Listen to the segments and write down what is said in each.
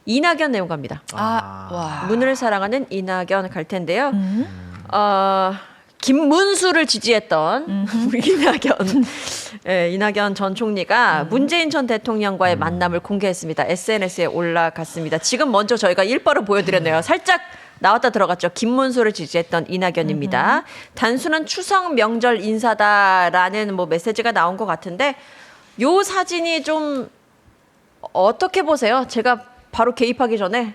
이낙연 내용 갑니다. 와. 문을 사랑하는 이낙연 갈 텐데요. 김문수를 지지했던 이낙연 전 총리가 문재인 전 대통령과의 만남을 공개했습니다. SNS에 올라갔습니다. 지금 먼저 저희가 일바로 보여드렸네요. 살짝 나왔다 들어갔죠. 김문수를 지지했던 이낙연입니다. 단순한 추석 명절 인사다라는 뭐 메시지가 나온 것 같은데 요 사진이 좀 어떻게 보세요? 제가 바로 개입하기 전에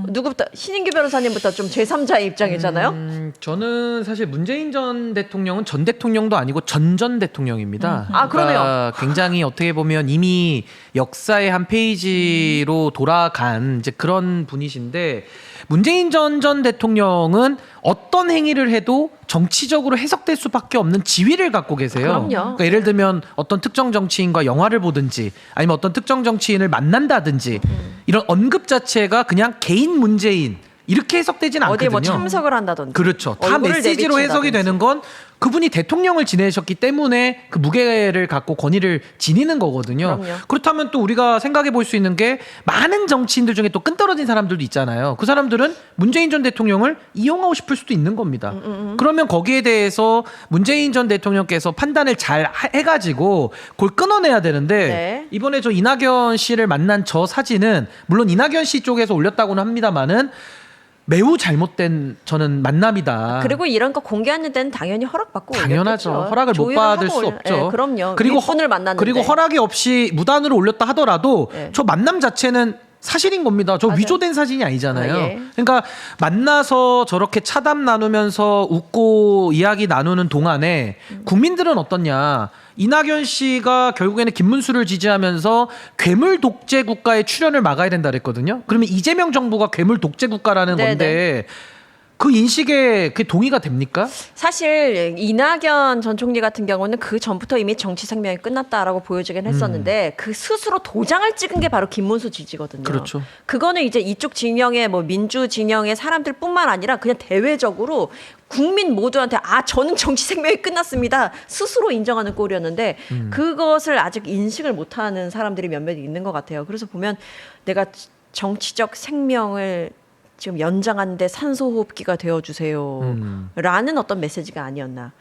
누구부터 신인규 변호사님부터 좀 제3자의 입장이잖아요. 저는 사실 문재인 전 대통령은 전 대통령도 아니고 전 대통령입니다. 그러네요. 그러니까 굉장히 어떻게 보면 이미 역사의 한 페이지로 돌아간 이제 그런 분이신데 문재인 전 대통령은 어떤 행위를 해도 정치적으로 해석될 수밖에 없는 지위를 갖고 계세요. 그럼요. 그러니까 예를 들면 어떤 특정 정치인과 영화를 보든지 아니면 어떤 특정 정치인을 만난다든지 이런 언급 자체가 그냥 개인 문재인 이렇게 해석되진 않거든요. 어디에 뭐 참석을 한다든지. 그렇죠. 다 얼굴을 메시지로 해석이 내비친다든지. 되는 건 그분이 대통령을 지내셨기 때문에 그 무게를 갖고 권위를 지니는 거거든요. 그럼요. 그렇다면 또 우리가 생각해 볼 수 있는 게 많은 정치인들 중에 또 끈떨어진 사람들도 있잖아요. 그 사람들은 문재인 전 대통령을 이용하고 싶을 수도 있는 겁니다. 그러면 거기에 대해서 문재인 전 대통령께서 판단을 잘 해가지고 그걸 끊어내야 되는데 네. 이번에 저 이낙연 씨를 만난 저 사진은 물론 이낙연 씨 쪽에서 올렸다고는 합니다만은 매우 잘못된 저는 만남이다. 그리고 이런 거 공개하는 데는 당연히 허락받고 당연하죠. 올렸겠죠. 허락을 못 조율을 받을 하고 수 없죠. 네, 그럼요. 그리고 윗분을 만났는데. 그리고 허락이 없이 무단으로 올렸다 하더라도 네. 저 만남 자체는 사실인 겁니다. 저 맞아요. 위조된 사진이 아니잖아요. 예. 그러니까 만나서 저렇게 차담 나누면서 웃고 이야기 나누는 동안에 국민들은 어떻냐. 이낙연 씨가 결국에는 김문수를 지지하면서 괴물 독재 국가의 출현을 막아야 된다 그랬거든요. 그러면 이재명 정부가 괴물 독재 국가라는 네네. 건데 그 인식에 그게 동의가 됩니까? 사실 이낙연 전 총리 같은 경우는 그 전부터 이미 정치 생명이 끝났다라고 보여지긴 했었는데 그 스스로 도장을 찍은 게 바로 김문수 지지거든요. 그렇죠. 그거는 이제 이쪽 진영의 뭐 민주 진영의 사람들뿐만 아니라 그냥 대외적으로 국민 모두한테 저는 정치 생명이 끝났습니다. 스스로 인정하는 꼴이었는데 그것을 아직 인식을 못하는 사람들이 몇몇 있는 것 같아요. 그래서 보면 내가 정치적 생명을 지금 연장하는데 산소호흡기가 되어주세요. 라는 어떤 메시지가 아니었나.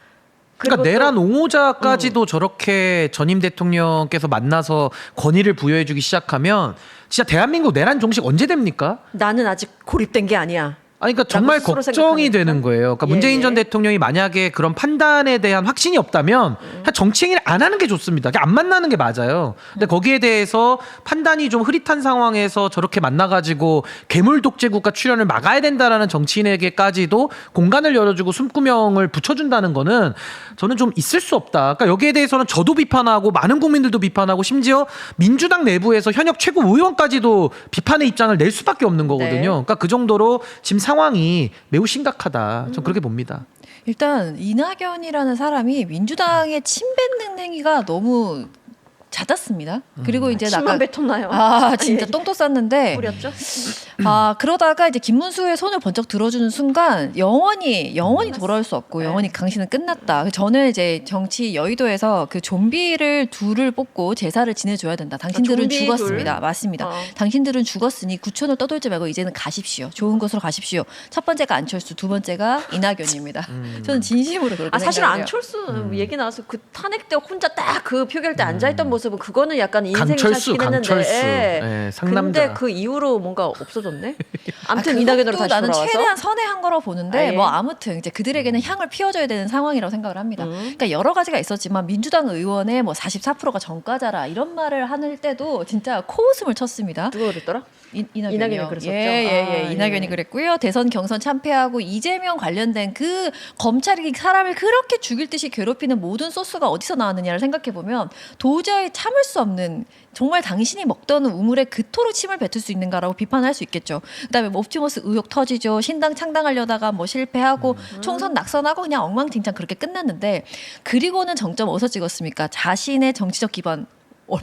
그러니까 그리고 또 내란 옹호자까지도 저렇게 전임 대통령께서 만나서 권위를 부여해주기 시작하면 진짜 대한민국 내란 종식 언제 됩니까? 나는 아직 고립된 게 아니야. 아니, 그러니까 정말 스스로 걱정이 생각하니까. 되는 거예요. 그러니까 예, 문재인 예. 전 대통령이 만약에 그런 판단에 대한 확신이 없다면 그냥 정치 행위를 안 하는 게 좋습니다. 그냥 안 만나는 게 맞아요. 근데 거기에 대해서 판단이 좀 흐릿한 상황에서 저렇게 만나가지고 괴물 독재 국가 출현을 막아야 된다라는 정치인에게까지도 공간을 열어주고 숨구멍을 붙여준다는 거는 저는 좀 있을 수 없다. 그러니까 여기에 대해서는 저도 비판하고 많은 국민들도 비판하고 심지어 민주당 내부에서 현역 최고 의원까지도 비판의 입장을 낼 수밖에 없는 거거든요. 네. 그러니까 그 정도로 지금 상황이 매우 심각하다. 전 그렇게 봅니다. 일단 이낙연이라는 사람이 민주당에 침뱉는 행위가 너무 잦았습니다. 그리고 이제 침만 뱉었나요? 진짜 예. 똥도 쌌는데 뿌렸죠? 그러다가 이제 김문수의 손을 번쩍 들어주는 순간 영원히 돌아올 수 없고 영원히 당신은 끝났다. 저는 이제 정치 여의도에서 그 좀비를 둘을 뽑고 제사를 지내줘야 된다. 당신들은 좀비 죽었습니다. 둘? 맞습니다. 어. 당신들은 죽었으니 구천을 떠돌지 말고 이제는 가십시오. 좋은 곳으로 가십시오. 첫 번째가 안철수, 두 번째가 이낙연입니다. 저는 진심으로 그렇게 사실 생각해요. 안철수 얘기 나와서 그 탄핵 때 혼자 딱 그 표결 때 앉아있던 모습은 그거는 약간 인생샷이긴 강철수. 했는데 예, 상남자. 근데 그 이후로 뭔가 없어졌네. 아무튼 그것도 이낙연으로 다시 나는 돌아와서 최대한 선회한 거라고 보는데 예. 뭐 아무튼 이제 그들에게는 향을 피워줘야 되는 상황이라고 생각을 합니다. 그러니까 여러 가지가 있었지만 민주당 의원의 뭐 44%가 전과자라 이런 말을 하는 때도 진짜 코웃음을 쳤습니다. 누가 그랬더라? 이낙연이요. 이낙연이 그랬었죠? 예. 아, 이낙연이 예. 그랬고요. 대선 경선 참패하고 이재명 관련된 그 검찰이 사람을 그렇게 죽일 듯이 괴롭히는 모든 소스가 어디서 나왔느냐를 생각해 보면 도저히 참을 수 없는 정말 당신이 먹던 우물에 그토록 침을 뱉을 수 있는가라고 비판할 수 있겠죠. 그다음에 뭐 옵티머스 의혹 터지죠. 신당 창당하려다가 뭐 실패하고 총선 낙선하고 그냥 엉망진창 그렇게 끝났는데 그리고는 정점 어디서 찍었습니까? 자신의 정치적 기반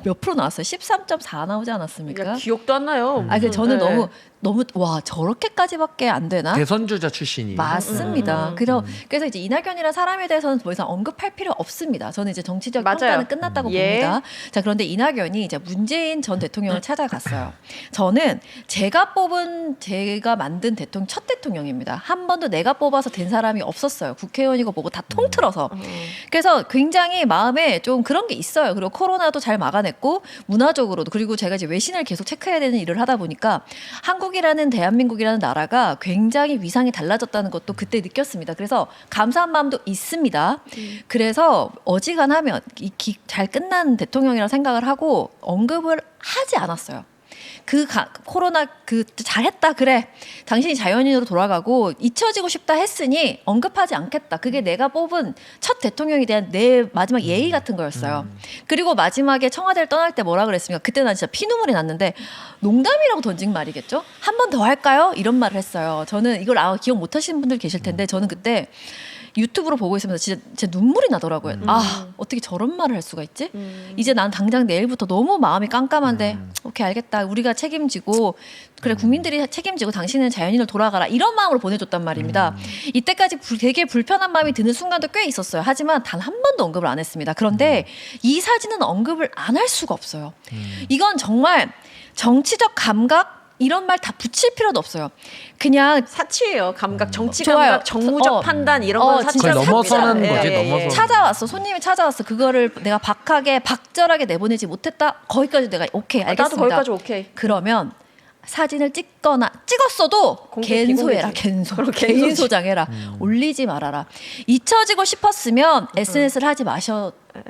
몇 프로 나왔어요? 13.4 나오지 않았습니까? 기억도 안 나요. 저는 네. 너무 너무 와 저렇게까지밖에 안 되나? 대선주자 출신이. 맞습니다. 그래서 이제 이낙연이라는 사람에 대해서는 더 이상 언급할 필요 없습니다. 저는 이제 정치적 맞아요. 평가는 끝났다고 예. 봅니다. 자, 그런데 이낙연이 이제 문재인 전 대통령을 찾아갔어요. 저는 제가 만든 대통령 첫 대통령입니다. 한 번도 내가 뽑아서 된 사람이 없었어요. 국회의원이고 뭐고 다 통틀어서. 그래서 굉장히 마음에 좀 그런 게 있어요. 그리고 코로나도 잘 막아냈고 문화적으로도, 그리고 제가 이제 외신을 계속 체크해야 되는 일을 하다 보니까 한국이라는 대한민국이라는 나라가 굉장히 위상이 달라졌다는 것도 그때 느꼈습니다. 그래서 감사한 마음도 있습니다. 그래서 어지간하면 잘 끝난 대통령이라고 생각을 하고 언급을 하지 않았어요. 코로나 잘했다 그래, 당신이 자연인으로 돌아가고 잊혀지고 싶다 했으니 언급하지 않겠다. 그게 내가 뽑은 첫 대통령에 대한 내 마지막 예의 같은 거였어요. 그리고 마지막에 청와대를 떠날 때 뭐라 그랬습니까? 그때 난 진짜 피눈물이 났는데, 농담이라고 던진 말이겠죠? 한 번 더 할까요? 이런 말을 했어요. 저는 이걸 기억 못 하시는 분들 계실 텐데, 저는 그때 유튜브로 보고 있으면서 진짜 눈물이 나더라고요. 어떻게 저런 말을 할 수가 있지? 이제 난 당장 내일부터 너무 마음이 깜깜한데 오케이 알겠다. 우리가 책임지고, 그래 국민들이 책임지고 당신은 자연인으로 돌아가라, 이런 마음으로 보내줬단 말입니다. 이때까지 되게 불편한 마음이 드는 순간도 꽤 있었어요. 하지만 단 한 번도 언급을 안 했습니다. 그런데 이 사진은 언급을 안 할 수가 없어요. 이건 정말 정치적 감각 이런 말 다 붙일 필요도 없어요. 그냥 사치예요. 감각, 정치 좋아요. 감각, 정무적 판단 이런 건 진짜 사치가 넘어서는 사치야. 거지, 예, 예. 넘어서. 찾아왔어. 손님이 찾아왔어. 그거를 내가 박절하게 내보내지 못했다. 거기까지 내가 오케이 알겠습니다. 나도 거기까지 오케이. 그러면 사진을 찍었어도 공개, 갠소해라. 비공개지. 그럼 개인 소장해라. 올리지 말아라. 잊혀지고 싶었으면 SNS를 하지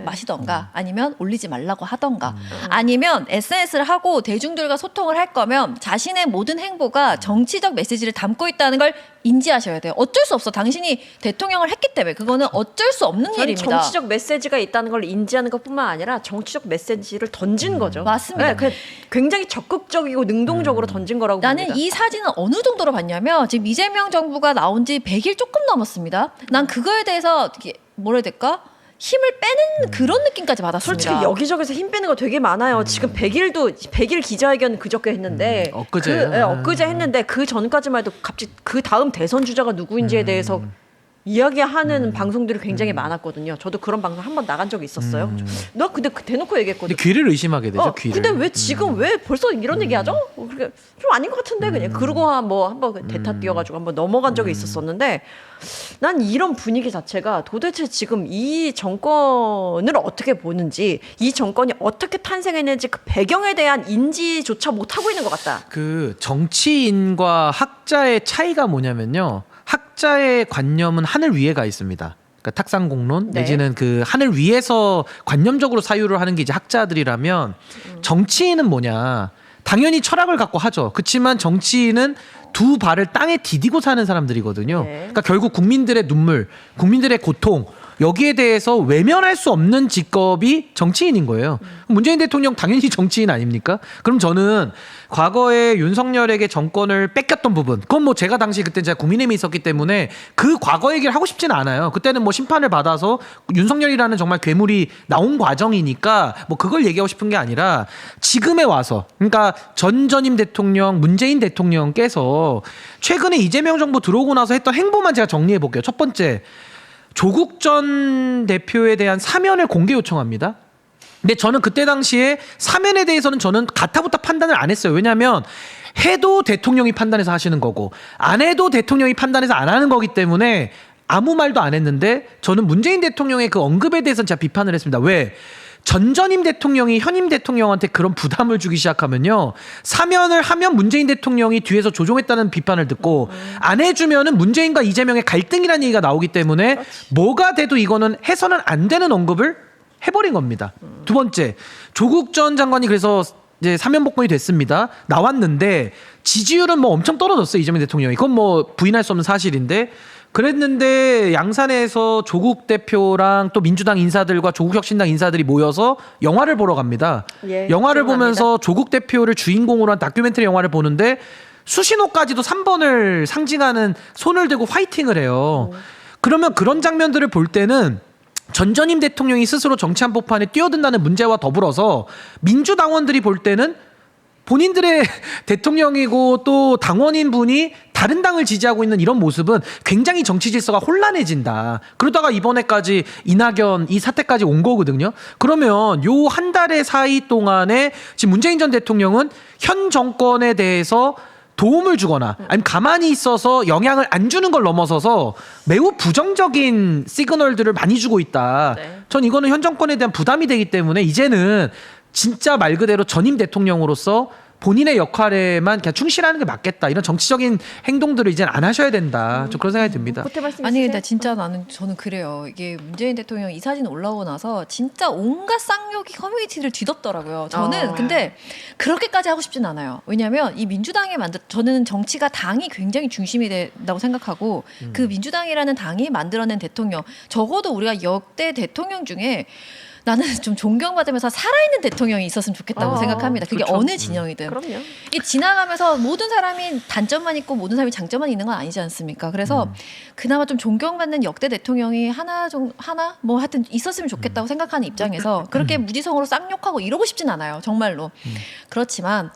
마시던가, 아니면 올리지 말라고 하던가, 아니면 SNS를 하고 대중들과 소통을 할 거면 자신의 모든 행보가 정치적 메시지를 담고 있다는 걸 인지하셔야 돼요. 어쩔 수 없어. 당신이 대통령을 했기 때문에 그거는 어쩔 수 없는 저는 일입니다. 정치적 메시지가 있다는 걸 인지하는 것뿐만 아니라 정치적 메시지를 던진 거죠. 맞습니다. 네, 굉장히 적극적이고 능동적으로 던진 거라고 나는 봅니다. 이 사진은 어느 정도로 봤냐면, 지금 이재명 정부가 나온 지 100일 조금 넘었습니다. 난 그거에 대해서 뭐라 해야 될까? 힘을 빼는 그런 느낌까지 받았습니다. 솔직히 여기저기서 힘 빼는 거 되게 많아요. 지금 100일 기자회견 그저께 했는데 엊그제요? 엊그제 했는데 그 전까지만 해도 갑자기 그 다음 대선 주자가 누구인지에 대해서 이야기하는 방송들이 굉장히 많았거든요. 저도 그런 방송 한 번 나간 적이 있었어요. 나 근데 대놓고 얘기했거든요. 근데 귀를 의심하게 되죠. 귀를. 근데 왜 지금 왜 벌써 이런 얘기하죠? 그러니까 좀 아닌 것 같은데 그냥 그러고 한번 대타 띄워가지고 한번 넘어간 적이 있었었는데, 난 이런 분위기 자체가 도대체 지금 이 정권을 어떻게 보는지, 이 정권이 어떻게 탄생했는지 그 배경에 대한 인지조차 못 하고 있는 것 같다. 그 정치인과 학자의 차이가 뭐냐면요. 학자의 관념은 하늘 위에 가 있습니다. 그러니까 탁상공론 네. 내지는 그 하늘 위에서 관념적으로 사유를 하는 게 이제 학자들이라면, 정치인은 뭐냐? 당연히 철학을 갖고 하죠. 그렇지만 정치인은 두 발을 땅에 디디고 사는 사람들이거든요. 네. 그러니까 결국 국민들의 눈물, 국민들의 고통, 여기에 대해서 외면할 수 없는 직업이 정치인인 거예요. 문재인 대통령 당연히 정치인 아닙니까? 그럼 저는 과거에 윤석열에게 정권을 뺏겼던 부분, 그건 뭐 제가 당시 그때 제가 국민의힘에 있었기 때문에 그 과거 얘기를 하고 싶지는 않아요. 그때는 뭐 심판을 받아서 윤석열이라는 정말 괴물이 나온 과정이니까 뭐 그걸 얘기하고 싶은 게 아니라, 지금에 와서, 그러니까 전임 대통령 문재인 대통령께서 최근에 이재명 정부 들어오고 나서 했던 행보만 제가 정리해 볼게요. 첫 번째, 조국 전 대표에 대한 사면을 공개 요청합니다. 근데 저는 그때 당시에 사면에 대해서는 저는 가타부타 판단을 안 했어요. 왜냐하면 해도 대통령이 판단해서 하시는 거고, 안 해도 대통령이 판단해서 안 하는 거기 때문에 아무 말도 안 했는데, 저는 문재인 대통령의 그 언급에 대해서는 제가 비판을 했습니다. 왜? 전임 대통령이 현임 대통령한테 그런 부담을 주기 시작하면요, 사면을 하면 문재인 대통령이 뒤에서 조종했다는 비판을 듣고, 안 해주면은 문재인과 이재명의 갈등이라는 얘기가 나오기 때문에 뭐가 돼도 이거는 해서는 안 되는 언급을 해버린 겁니다. 두 번째, 조국 전 장관이 그래서 이제 사면 복권이 됐습니다. 나왔는데 지지율은 뭐 엄청 떨어졌어요, 이재명 대통령이. 그건 뭐 부인할 수 없는 사실인데, 그랬는데 양산에서 조국 대표랑 또 민주당 인사들과 조국혁신당 인사들이 모여서 영화를 보러 갑니다. 예, 영화를 기억납니다. 보면서 조국 대표를 주인공으로 한 다큐멘터리 영화를 보는데, 수신호까지도 3번을 상징하는 손을 들고 화이팅을 해요. 그러면 그런 장면들을 볼 때는 전임 대통령이 스스로 정치 한복판에 뛰어든다는 문제와 더불어서 민주당원들이 볼 때는 본인들의 대통령이고 또 당원인 분이 다른 당을 지지하고 있는 이런 모습은 굉장히 정치 질서가 혼란해진다. 그러다가 이번에까지 이낙연 이 사태까지 온 거거든요. 그러면 요 한 달의 사이 동안에 지금 문재인 전 대통령은 현 정권에 대해서 도움을 주거나 아니면 가만히 있어서 영향을 안 주는 걸 넘어서서 매우 부정적인 시그널들을 많이 주고 있다. 네. 전 이거는 현 정권에 대한 부담이 되기 때문에 이제는 진짜 말 그대로 전임 대통령으로서 본인의 역할에만 그냥 충실하는 게 맞겠다. 이런 정치적인 행동들을 이제는 안 하셔야 된다. 좀 그런 생각이 듭니다. 보태 말씀 아니 있으세요? 근데 진짜 저는 그래요. 이게 문재인 대통령 이 사진 올라오고 나서 진짜 온갖 쌍욕이 커뮤니티를 뒤덮더라고요. 저는 근데 그렇게까지 하고 싶진 않아요. 왜냐하면 이 민주당에 저는 정치가 당이 굉장히 중심이 된다고 생각하고 그 민주당이라는 당이 만들어낸 대통령 적어도 우리가 역대 대통령 중에 나는 좀 존경받으면서 살아있는 대통령이 있었으면 좋겠다고 생각합니다. 그게 그렇죠. 어느 진영이든. 그럼요. 이 지나가면서 모든 사람이 단점만 있고 모든 사람이 장점만 있는 건 아니지 않습니까? 그래서 그나마 좀 존경받는 역대 대통령이 하나 뭐 하여튼 있었으면 좋겠다고 생각하는 입장에서 그렇게 무지성으로 쌍욕하고 이러고 싶진 않아요. 정말로. 그렇지만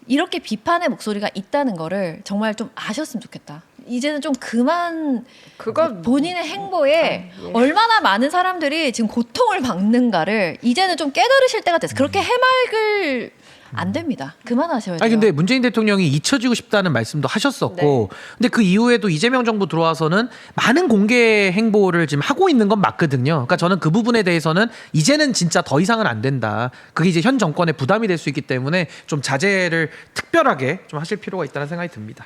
이렇게 비판의 목소리가 있다는 거를 정말 좀 아셨으면 좋겠다. 이제는 좀 그만 그건 본인의 행보에 예. 얼마나 많은 사람들이 지금 고통을 받는가를 이제는 좀 깨달으실 때가 됐어요. 그렇게 해맑을 안 됩니다. 그만하셔야 돼요. 아니 근데 문재인 대통령이 잊혀지고 싶다는 말씀도 하셨었고 근데 그 이후에도 이재명 정부 들어와서는 많은 공개 행보를 지금 하고 있는 건 맞거든요. 그러니까 저는 그 부분에 대해서는 이제는 진짜 더 이상은 안 된다. 그게 이제 현 정권의 부담이 될 수 있기 때문에 좀 자제를 특별하게 좀 하실 필요가 있다는 생각이 듭니다.